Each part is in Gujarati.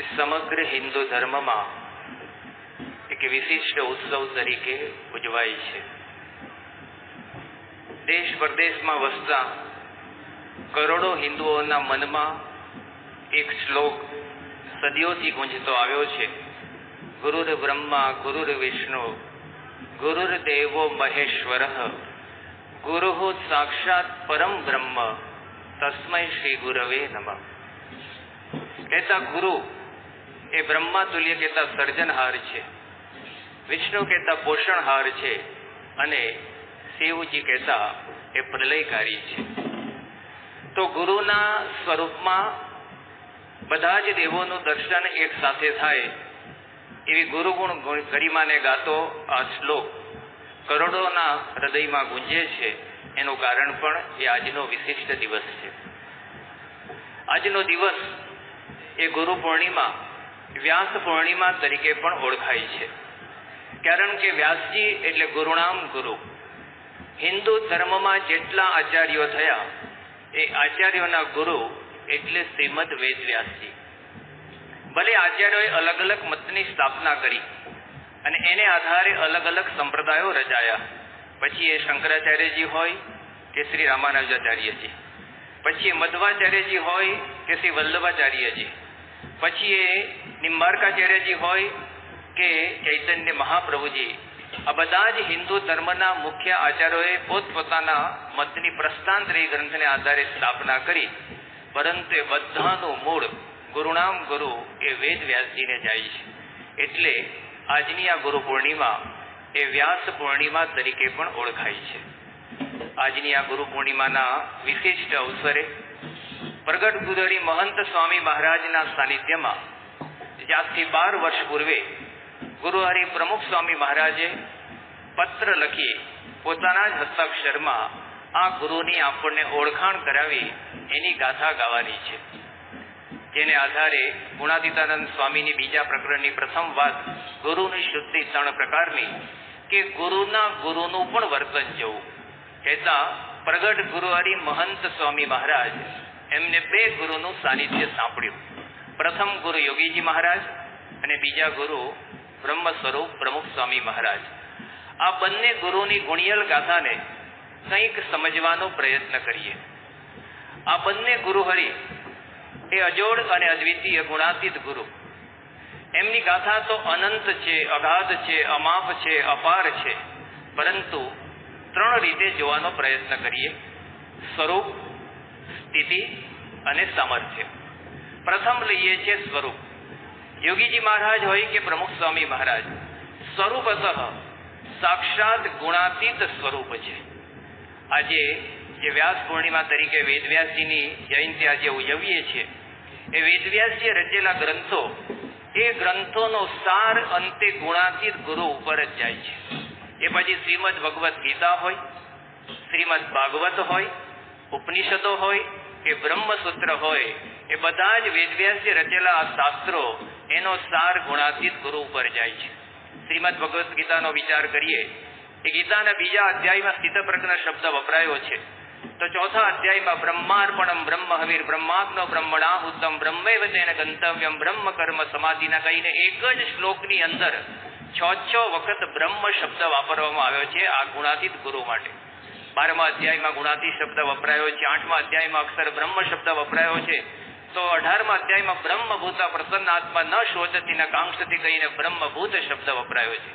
સમગ્ર હિન્દુ ધર્મમાં એક વિશિષ્ટ ઉત્સવ તરીકે ઉજવાય છે. દેશ પરદેશમાં વસતા કરોડો હિન્દુઓના મનમાં એક શ્લોક સદીઓથી ગુંજતો આવ્યો છે. ગુરુર બ્રહ્મા ગુરુર વિષ્ણુ ગુરુર્દેવો મહેશ્વરઃ ગુરુઃ સાક્ષાત પરમ બ્રહ્મ તસ્મૈ શ્રી ગુરવે નમઃ. કહેતા ગુરુ એ બ્રહ્મા તુલ્ય કહેતા સર્જનહાર છે, વિષ્ણુ કહેતા પોષણહાર છે અને શિવજી કહેતા એ પ્રલયકારી છે. તો ગુરુના સ્વરૂપમાં બધા જ દેવોનું દર્શન એક સાથે થાય એવી ગુરુગુણ ગરિમાને ગાતો આ શ્લોક કરોડોના હૃદયમાં ગુંજે છે. એનું કારણ પણ એ આજનો વિશિષ્ટ દિવસ છે. આજનો દિવસ એ ગુરુ પૂર્ણિમા, વ્યાસ પૂર્ણિમા તરીકે પણ ઓળખાય છે. કારણ કે વ્યાસજી એટલે ગુરુણામ ગુરુ. હિન્દુ ધર્મમાં જેટલા આચાર્યો થયા એ આચાર્યોના ગુરુ એટલે શ્રીમદ વેદ વ્યાસજી. ભલે આચાર્યોએ અલગ અલગ મતની સ્થાપના કરી અને એને આધારે અલગ અલગ સંપ્રદાયો રચાયા. પછી એ શંકરાચાર્યજી હોય કે શ્રી રામાનુજાચાર્યજી, પછી એ મધ્વાચાર્યજી હોય કે શ્રી વલ્લભાચાર્યજી, પછી એ નિંબાર્કાચાર્યજી હોય કે ચૈતન્ય મહાપ્રભુજી. આ બધા જ હિન્દુ ધર્મના મુખ્ય આચાર્યોએ પોતપોતાના મતની પ્રસ્થાંતરી ગ્રંથને આધારે સ્થાપના કરી, પરંતુ એ બધાનું મૂળ ગુરુણામ ગુરુ એ વેદ વ્યાસજીને જાય છે. એટલે આજની આ ગુરુ પૂર્ણિમા એ વ્યાસ પૂર્ણિમા તરીકે પણ ઓળખાય છે. આજની આ ગુરુ પૂર્ણિમાના વિશિષ્ટ અવસરે પ્રગટ ગુદડી મહંત સ્વામી મહારાજના સાનિધ્યમાં જ્યાંથી 12 વર્ષ પૂર્વે ગુરુહરિ પ્રમુખ સ્વામી મહારાજે પત્ર લખી પોતાના જ હસ્તાક્ષરમાં આ ગુરુની આપણને ઓળખાણ કરાવી એની ગાથા ગાવાની છે. જેને આધારે ગુણાતીતાનંદ સ્વામીની બીજા પ્રકરણની પ્રથમ વાત ગુરુની શુદ્ધિ 3 પ્રકારની કે ગુરુના ગુરુનું પણ વર્તન જવું. કહેતા પ્રગટ ગુરુહરિ મહંત સ્વામી મહારાજ એમને 2 ગુરુનું સાનિધ્ય સાંપડ્યું. પ્રથમ ગુરુ યોગીજી મહારાજ અને બીજા ગુરુ બ્રહ્મ સ્વરૂપ પ્રમુખ સ્વામી મહારાજ. આ બંને ગુરુની ગુણિયલ ગાથાને કંઈક સમજવાનો પ્રયત્ન કરીએ. આ બંને ગુરુહરિ એ અજોડ અને અદ્વિતીય ગુણાતીત ગુરુ. એમની ગાથા તો અનંત છે, અગાધ છે, અમાપ છે, અપાર છે, પરંતુ 3 રીતે જોવાનો પ્રયત્ન કરીએ: સ્વરૂપ, સ્થિતિ અને સામર્થ્ય. પ્રથમ લઈએ છે સ્વરૂપ. યોગીજી મહારાજ હોય કે પ્રમુખ સ્વામી મહારાજ, સ્વરૂપતઃ સાક્ષાત ગુણાતીત સ્વરૂપ છે. આજે જે વ્યાસ પૂર્ણિમા તરીકે વેદવ્યાસજીની જયંતિ આજે ઉજવીએ છીએ, એ વેદવ્યાસજીએ રચેલા ગ્રંથો, એ ગ્રંથોનો સાર અંતે ગુણાતીત ગુરુ ઉપર જ જાય છે. એ પછી શ્રીમદ ભગવદ્ ગીતા હોય, શ્રીમદ ભાગવત હોય, ઉપનિષદો હોય કે બ્રહ્મસૂત્ર હોય, એ બધા જ વેદવ્યાસજી રચેલા આ શાસ્ત્રો એનો સાર ગુણાતીત ગુરુ ઉપર જાય છે. શ્રીમદ ભગવદ્ ગીતાનો વિચાર કરીએ, એ ગીતાના બીજા અધ્યાયમાં સ્થિતપ્રજ્ઞ શબ્દ વપરાયો છે. તો ચોથા અધ્યાયમાં બ્રહ્માર્પણમ બ્રહ્મ હવિર બ્રહ્માગ્નો બ્રહ્મણાહુતમ બ્રહ્મૈવ તેન ગંતવ્યમ બ્રહ્મ કર્મ સમાધિના કહીને એક જ શ્લોકની અંદર 6 વખત બ્રહ્મ શબ્દ વાપરવામાં આવ્યો છે આ ગુણાતીત ગુરુ માટે. 12મા અધ્યાયમાં ગુણાતીત શબ્દ વપરાયો છે, 8મા અધ્યાયમાં અક્ષર બ્રહ્મ શબ્દ વપરાયો છે, તો 18મા અધ્યાયમાં બ્રહ્મભૂતા પ્રસન્નાત્મા ન શોચતી ન કાંક્ષતી કહીને બ્રહ્મભૂત શબ્દ વપરાયો છે.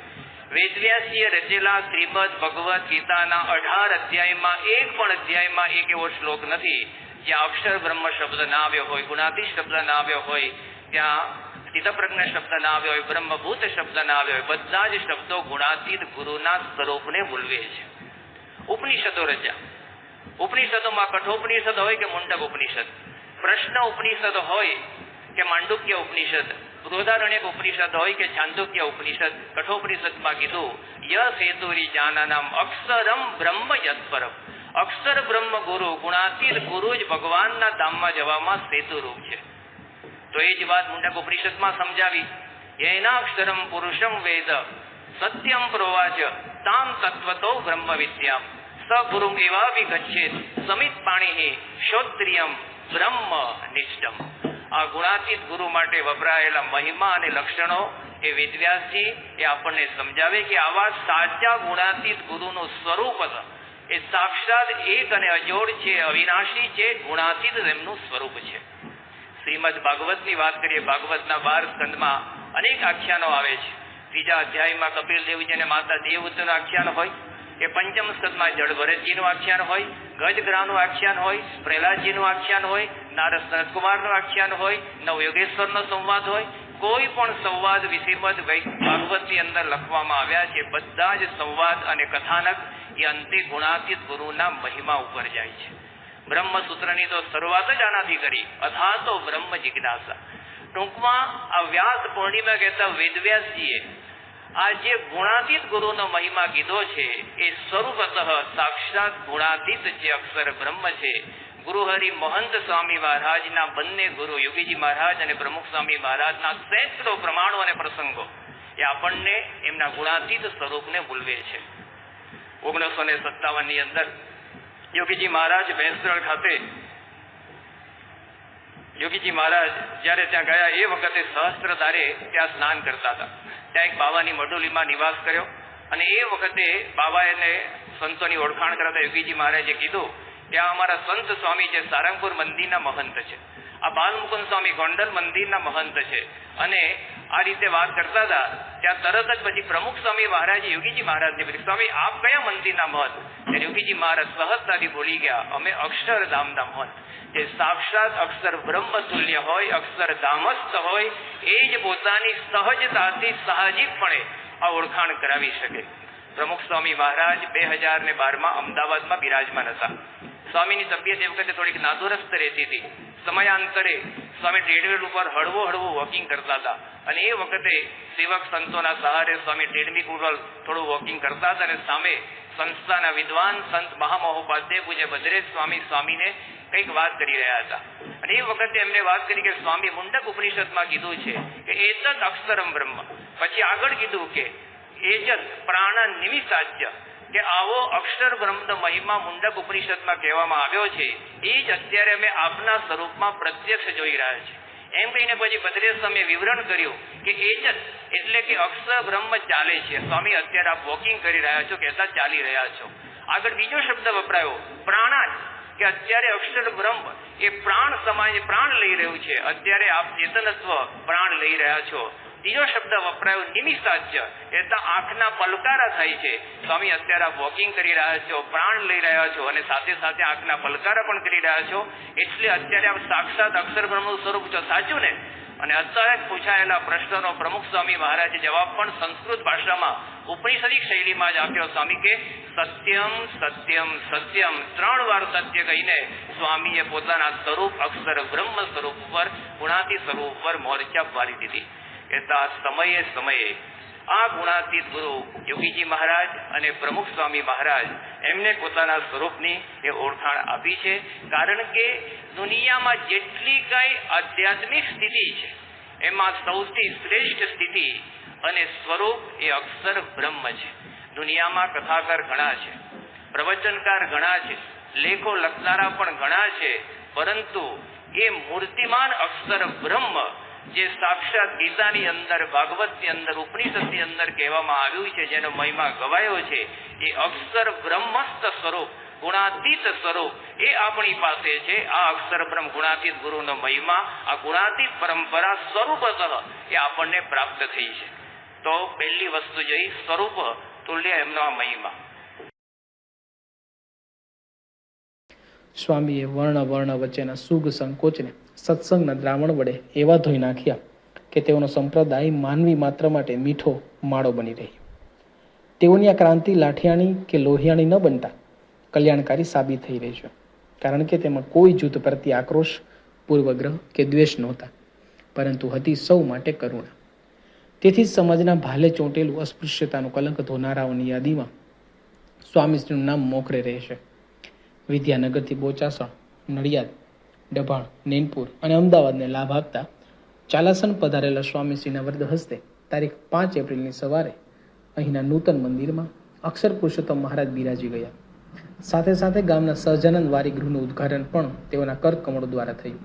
વેદવ્યાસજીએ રચેલા શ્રીમદ ભગવદ્ ગીતાના 18 અધ્યાયમાં એક પણ અધ્યાયમાં એક એવો શ્લોક નથી જ્યાં અક્ષર બ્રહ્મ શબ્દ ના આવ્યો હોય, ગુણાતીત શબ્દ ના આવ્યો હોય, ત્યાં સ્થિતપ્રજ્ઞ શબ્દ ના આવ્યો હોય, બ્રહ્મભૂત શબ્દ ના આવ્યો હોય. બધા જ શબ્દો ગુણાતીત ગુરુના સ્વરૂપને બોલવે છે. ઉપનિષદો રચ્યા. ઉપનિષદોમાં કઠોપનિષદ હોય કે મુંડક ઉપનિષદ, પ્રશ્ન ઉપનિષદ હોય કે માંડુક્ય ઉપનિષદ, બૃહદારણ્યક ઉપનિષદ હોય કે છાંદોક્ય ઉપનિષદ, કઠોપનિષદમાં કીધું ય સેતુરી જાનાનામ અક્ષરમ બ્રહ્મ યત્પરમ. અક્ષર બ્રહ્મ ગુરુ, ગુણાતીત ગુરુ જ ભગવાનના ધામમાં જવામાં સેતુરૂપ છે. તો એ જ વાત મુંડક ઉપનિષદમાં સમજાવી. યૈનાક્ષરમ પુરુષમ વેદ સત્યમ પ્રોવાચ તામ તત્વતો બ્રહ્મ વિદ્યામ સ ગુરુમ એવાભિગચ્છેત સમિત પાણીહી શ્રોત્રિયમ બ્રહ્મ નિષ્ઠમ. આ ગુણાતીત ગુરુ માટે વપરાયેલા મહિમા અને લક્ષણો એ વેદવ્યાસજી એ આપણને સમજાવે કે આવા સાચા ગુણાતીત ગુરુનું સ્વરૂપ એ સાક્ષાત એક અને અજોડ છે, અવિનાશી છે, ગુણાતીત એમનું સ્વરૂપ છે. શ્રીમદ ભાગવતની વાત કરીએ, ભાગવતના 12 સ્કંદમાં અનેક આખ્યાનો આવે છે. ત્રીજા અધ્યાયમાં કપિલ દેવજી અને માતા દેવહૂતિનું આખ્યાન હોય, કે પંચમ સ્કંદમાં જળભરતજીનું આખ્યાન હોય, ગજગ્રાહનું આખ્યાન હોય, પ્રહલાદજીનું આખ્યાન હોય, નારદ સનતકુમારનું આખ્યાન હોય, નવયોગેશ્વરનો સંવાદ હોય. કોઈ પણ સંવાદ શ્રીમદ ભાગવતની અંદર લખવામાં આવ્યા છે. બધા જ સંવાદ અને કથાનક એ અંતે ગુણાતીત ગુરુના મહિમા ઉપર જાય છે. બ્રહ્મસૂત્રની તો શરૂઆત જ આનાથી કરી, અથા તો બ્રહ્મ જિજ્ઞાસા. ટૂંકમાં આ વ્યાસ પૂર્ણિમા કહેતા વેદવ્યાસજીએ આ જે ગુણાતીત ગુરુનો મહિમા કીધો છે એ સ્વરૂપતઃ સાક્ષાત ગુણાતીત જે અક્ષર બ્રહ્મ છે. ગુરુહરિ મહંત સ્વામી મહારાજના બંને ગુરુ યોગીજી મહારાજ અને પ્રમુખ સ્વામી મહારાજના સેંકડો પ્રમાણો અને પ્રસંગો એ આપણને એમના ગુણાતીત સ્વરૂપને બોલવે છે. 1957 ની અંદર યોગીજી મહારાજ ભેંસરળ ખાતે યોગીજી મહારાજ જ્યારે ત્યાં ગયા એ વખતે સહસ્ત્રધારે ત્યાં સ્નાન કરતા હતા. ત્યાં એક બાવાની મઢુલીમાં નિવાસ કર્યો અને એ વખતે બાવાને સંતોની ઓળખાણ કરાતા યોગીજી મહારાજે કીધું કે આ અમારા સંત સ્વામી છે, સારંગપુર મંદિરના મહંત છે, આ બાલમુકુંદ સ્વામી ગોંડલ મંદિરના મહંત છે. અને આ રીતે વાત કરતા હતા ત્યાં તરત જ પછી પ્રમુખ સ્વામી મહારાજે યોગીજી મહારાજને પૂછ્યું, સ્વામી આપ કયા મંદિરના મહંત? ત્યારે યોગીજી મહારાજ સહજતાથી બોલી ગયા, અમે અક્ષરધામના મહંત. જે સાક્ષાત અક્ષર બ્રહ્મ તુલ્ય હોય, અક્ષરધામસ્થ હોય, એ જ પોતાની સહજતાથી સાહજિકપણે આ ઓળખાણ કરાવી શકે. પ્રમુખ સ્વામી મહારાજ 2012માં અમદાવાદમાં બિરાજમાન હતા. સ્વામીની તબિયત એ વખતે થોડીક નાદુરસ્ત રહેતી હતી. સમયાંતરે સ્વામી ટ્રેડમિલ ઉપર હળવું વોકિંગ કરતા હતા અને એ વખતે સેવક સંતોના સહારે સ્વામી ટ્રેડમિલ ઉપર થોડું વોકિંગ કરતા હતા અને સામે સંસ્થાના વિદ્વાન સંત મહામહોપાધ્યાય પૂજ્ય ભદ્રેશ સ્વામીને કંઈક વાત કરી રહ્યા હતા. અને એ વખતે એમને વાત કરી કે સ્વામી મુંડક ઉપનિષદમાં કીધું છે કે એતદ અક્ષરમ બ્રહ્મ. પછી આગળ કીધું કે એજત પ્રાણ નિમિષાજ્ય, કે આવો અક્ષર બ્રહ્મનો મહિમા મુંડક ઉપનિષદમાં કહેવામાં આવ્યો છે. એ જ અત્યારે અમે આપના સ્વરૂપમાં પ્રત્યક્ષ જોઈ રહ્યા છે. એમ કહીને પછી ભદ્રેશ સ્વામીએ વિવરણ કર્યું કે એજત એટલે કે અક્ષર બ્રહ્મ ચાલે છે. સ્વામી અત્યારે આપ વોકિંગ કરી રહ્યા છો, કહેતા ચાલી રહ્યા છો. આગળ બીજો શબ્દ વપરાયો પ્રાણાજ, કે અત્યારે અક્ષર બ્રહ્મ એ પ્રાણ સમાજ પ્રાણ લઈ રહ્યું છે. અત્યારે આપ ચેતનત્વ પ્રાણ લઈ રહ્યા છો. ત્રીજો શબ્દ વપરાયો નિમિષાજ્ય, એટલે આંખના પલકારા થાય છે. સ્વામી અત્યારે આપ વોકિંગ કરી રહ્યા છો, પ્રાણ લઈ રહ્યા છો અને સાથે સાથે આંખના પલકારા પણ કરી રહ્યા છો. એટલે અત્યારે આપ સાક્ષાત અક્ષર બ્રહ્મનું સ્વરૂપ છો. સાચું ને? અને અત્યારે પૂછાયેલા પ્રશ્નનો પ્રમુખ સ્વામી મહારાજે જવાબ પણ સંસ્કૃત ભાષામાં ઉપનિષદિક શૈલીમાં જ આપ્યો. સ્વામી કે સત્યમ સત્યમ સત્યમ 3 વાર સત્ય કહીને સ્વામીએ પોતાના સ્વરૂપ અક્ષર બ્રહ્મ સ્વરૂપ પર ગુણાતીત સ્વરૂપ પર મોરચા મારી દીધી. કહેતા સમયે આ ગુણાતીત ગુરુ યોગીજી મહારાજ અને પ્રમુખ સ્વામી મહારાજ એમને પોતાના સ્વરૂપની એ ઓળખાણ આપી છે. કારણ કે દુનિયામાં જેટલી કઈ આધ્યાત્મિક સ્થિતિ છે એમાં સૌથી શ્રેષ્ઠ સ્થિતિ અને સ્વરૂપ એ અક્ષર બ્રહ્મ છે. દુનિયામાં કથાકાર ઘણા છે, પ્રવચનકાર ઘણા છે, લેખો લખનારા પણ ઘણા છે, પરંતુ એ મૂર્તિમાન અક્ષર બ્રહ્મ જે સાક્ષાત ગીતાની અંદર, ભાગવતની અંદર, ઉપનિષદની અંદર કહેવામાં આવ્યું છે, જેનો મહિમા ગવાયો છે, એ અક્ષર બ્રહ્મસ્થ સ્વરૂપ ગુણાતીત સ્વરૂપ એ આપણી પાસે છે. આ અક્ષર બ્રહ્મ ગુણાતીત ગુરુનો મહિમા, આ ગુણાતીત પરંપરા સ્વરૂપતઃ એ આપણને પ્રાપ્ત થઈ છે. તો પહેલી વસ્તુ જોઈ સ્વરૂપ તુલ્ય એમનો આ મહિમા. સ્વામીએ વર્ણ વચ્ચેના સુગ સંકોચને સત્સંગના દ્રાવણ વડે એવા ધોઈ નાખ્યા કે તેઓનો સંપ્રદાય માનવી માત્ર માટે મીઠો માળો બની રહ્યો. તેઓની આ ક્રાંતિ લાઠિયાણી કે લોહિયાણી ન બનતા કલ્યાણકારી સાબિત થઈ રહી છે. કારણ કે તેમાં કોઈ જૂથ પ્રત્યે આક્રોશ, પૂર્વગ્રહ કે દ્વેષ નહોતા, પરંતુ હતી સૌ માટે કરુણા. તેથી જ સમાજના ભાલે ચોંટેલું અસ્પૃશ્યતાનું કલંક ધોનારાઓની યાદીમાં સ્વામીશ્રીનું નામ મોખરે રહેશે. વિદ્યાનગરથી બોચાસણ, નડિયાદ, ડભાણ, નૈનપુર અને અમદાવાદને લાભ આપતા ચાલાસણ પધારેલા સ્વામીશ્રીના વરદ હસ્તે તારીખ 5 એપ્રિલની સવારે અહીંના નૂતન મંદિરમાં અક્ષર પુરુષોત્તમ મહારાજ બિરાજી ગયા. સાથે સાથે ગામના સહજાનંદ વારી ગૃહનું ઉદ્ઘાટન પણ તેઓના કર કમળો દ્વારા થયું.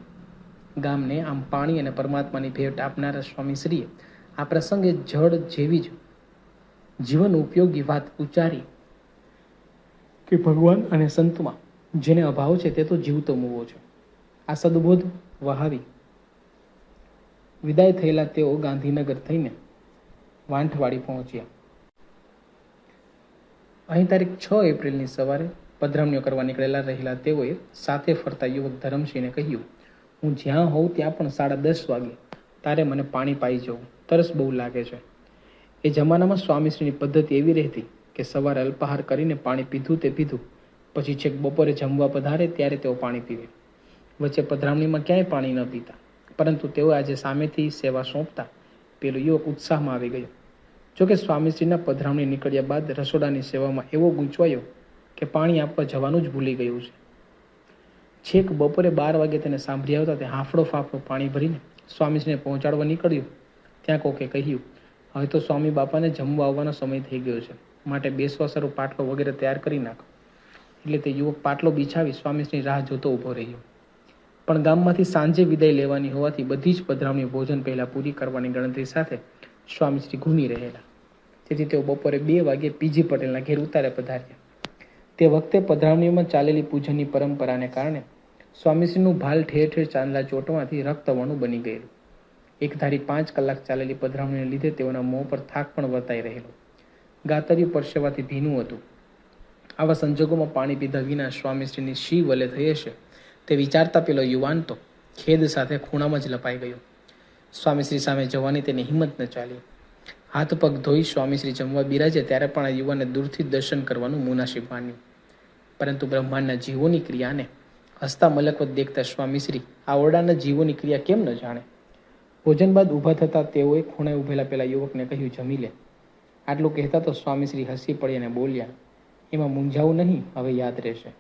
ગામને આમ પાણી અને પરમાત્માની ભેટ આપનારા સ્વામીશ્રીએ આ પ્રસંગે જળ જેવી જ જીવન ઉપયોગી વાત ઉચ્ચારી કે ભગવાન અને સંતમાં જેને અભાવ છે તે તો જીવતો મૂવો છે. આ સદબોધ વહાવી વિદાય થયેલા તેઓ ગાંધીનગર થઈને વાંઠવાડી પહોંચ્યા. અહીં તારીખ 6 એપ્રિલની સવારે પધરામણીઓ કરવા નીકળેલા રહેલા તેઓએ સાથે ફરતા યુવક ધરમસિંહને કહ્યું, હું જ્યાં હોઉં ત્યાં પણ 10:30 વાગે તારે મને પાણી પાઈ જવું, તરસ બહુ લાગે છે. એ જમાનામાં સ્વામીશ્રીની પદ્ધતિ એવી રહેતી કે સવારે અલ્પાહાર કરીને પાણી પીધું તે પીધું, પછી છેક બપોરે જમવા પધારે ત્યારે તેઓ પાણી પીવે. વચ્ચે પધરામણીમાં ક્યાંય પાણી ન પીતા, પરંતુ તેઓ આજે સામેથી સેવા સોંપતા પેલો યુવક ઉત્સાહમાં આવી ગયો. જોકે સ્વામીશ્રીના પધરામણી નીકળ્યા બાદ રસોડાની સેવામાં એવો ગૂંચવાયો કે પાણી આપવા જવાનું જ ભૂલી ગયું છે. છેક બપોરે 12 વાગે તેને સાંભળી આવતા તે હાંફળો ફાંફળો પાણી ભરીને સ્વામીશ્રીને પહોંચાડવા નીકળ્યો. ત્યાં કોકે કહ્યું, હવે તો સ્વામી બાપાને જમવા આવવાનો સમય થઈ ગયો છે, માટે બેસવા સારું પાટલો વગેરે તૈયાર કરી નાખો. એટલે તે યુવક પાટલો બિછાવી સ્વામીશ્રીની રાહ જોતો ઊભો રહ્યો. પણ ગામમાંથી સાંજે વિદાય લેવાની હોવાથી બધી જ પધરામણી ભોજન પહેલા પૂરી કરવાની ગણતરી સાથે સ્વામીશ્રી ઘૂમી રહેલા. તેથી તેઓ બપોરે 2 વાગે પીજી પટેલના ઘેર ઉતારે પધાર્યા. તે વખતે પધરામણીઓમાં ચાલેલી પૂજનની પરંપરાને કારણે સ્વામીશ્રીનું ભાલ ઠેર ઠેર ચાંદલા ચોંટવાથી રક્તવર્ણું બની ગયેલું. એક ધારી 5 કલાક ચાલેલી પધરામણીને લીધે તેઓના મોં પર થાક પણ વર્તાઈ રહેલો. ગાતરિયું પરસેવાથી ભીનું હતું. આવા સંજોગોમાં પાણી પીધા વિના સ્વામીશ્રીની શી વલે થઈ હશે તે વિચારતા પેલો યુવાન તો ખેદ સાથે ખૂણામાં જ લપાઈ ગયો. સ્વામીશ્રી સામે જવાની તેની હિંમત ન ચાલી. હાથ પગ ધોઈ સ્વામીશ્રી જમવા બિરાજે ત્યારે પણ આ યુવાને દૂરથી દર્શન કરવાનું મુનાસિબ માન્યું. પરંતુ બ્રહ્માંડના જીવોની ક્રિયાને હસતા મલકવત દેખતા સ્વામીશ્રી આ ઓરડાના જીવોની ક્રિયા કેમ ન જાણે. ભોજન બાદ ઊભા થતા તેઓએ ખૂણે ઊભેલા પેલા યુવકને કહ્યું, જમી લે. આટલું કહેતા તો સ્વામીશ્રી હસી પડી અને બોલ્યા, એમાં મૂંઝાવું નહીં, હવે યાદ રહેશે.